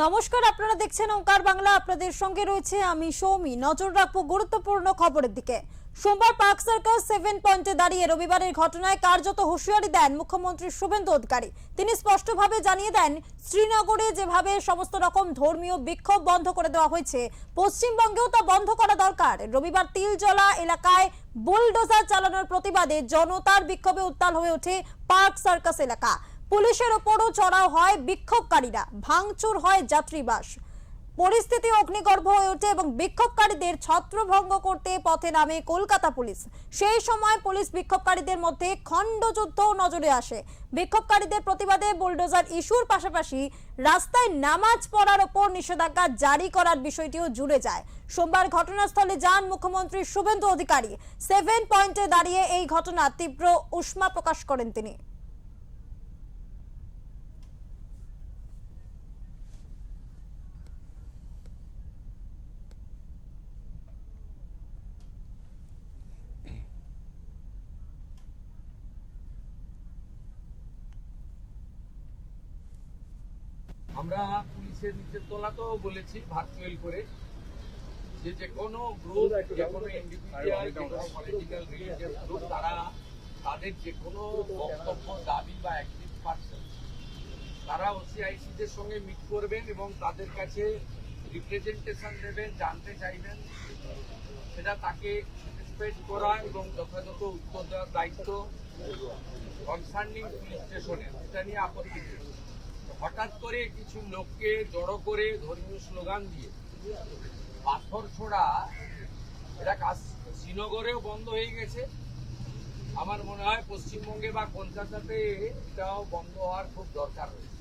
নমস্কার, আপনারা দেখছেন ওঙ্কার বাংলা। আপনাদের সঙ্গে রয়েছে আমি সৌমি। নজর রাখবো গুরুত্বপূর্ণ খবরের দিকে। সোমবার পার্ক সার্কাস 7 পয়েন্টে দাঁড়িয়ে রবিবারের ঘটনায় কার্যত হুঁশিয়ারি দেন মুখ্যমন্ত্রী শুভেন্দু অধিকারী। তিনি স্পষ্টভাবে জানিয়ে দেন, শ্রীনগরে যেভাবে সমস্ত রকম ধর্মীয় বিক্ষোভ বন্ধ করে দেওয়া হয়েছে, পশ্চিমবঙ্গেও তা বন্ধ করা দরকার। রবিবার তিলজলা এলাকায় বুলডোজার চালানোর প্রতিবাদে জনতার বিক্ষোভে উত্তাল হয়ে ওঠে পার্ক সার্কাস এলাকা। পুলিশের ওপরও চড়াও হয় বিক্ষোভকারীরা, ভাঙচুর হয় যাত্রীবাস। পরিস্থিতি অগ্নিগর্ভ হয়ে ওঠে এবং বিক্ষোভকারীদের ছত্রভঙ্গ করতে পথে নামে কলকাতা পুলিশ। সেই সময় পুলিশ বিক্ষোভকারীদের মধ্যে খণ্ডযুদ্ধ নজরে আসে। বিক্ষোভকারীদের প্রতিবাদে বুলডোজার ইস্যুর পাশাপাশি রাস্তায় নামাজ পড়ার ওপর নিষেধাজ্ঞা জারি করার বিষয়টিও জুড়ে যায়। সোমবার ঘটনাস্থলে যান মুখ্যমন্ত্রী শুভেন্দু অধিকারী। 7 পয়েন্টে দাঁড়িয়ে এই ঘটনা তীব্র উষ্মা প্রকাশ করেন তিনি। আমরা পুলিশের নিচের তলাতেও বলেছি ভার্চুয়াল করে যে কোনো গ্রুপ, যে কোনো ইন্ডিভিজুয়াল, যে কোনো পলিটিক্যাল রিলিজিয়াস গ্রুপ, তারা তাদের যে কোনো বক্তব্য, দাবি বা অ্যাক্টিভ পারসন, তারা ওসিআইসিদের সঙ্গে মিট করবেন এবং তাদের কাছে রিপ্রেজেন্টেশন দেবেন, জানতে চাইবেন, সেটা তাকে স্যাটিসফাইড করা এবং যথাযথ উত্তর দেওয়ার দায়িত্ব কনসার্নিং পুলিশ স্টেশনের। এটা নিয়ে আপত্তি নেই। হঠাৎ করে কিছু লোককে জড়ো করে ধর্মীয় স্লোগান দিয়ে পাথর ছোড়া, এটা কাজ শ্রীনগরেও বন্ধ হয়ে গেছে। আমার মনে হয় পশ্চিমবঙ্গে বা কলকাতাতে এটাও বন্ধ হওয়ার খুব দরকার রয়েছে।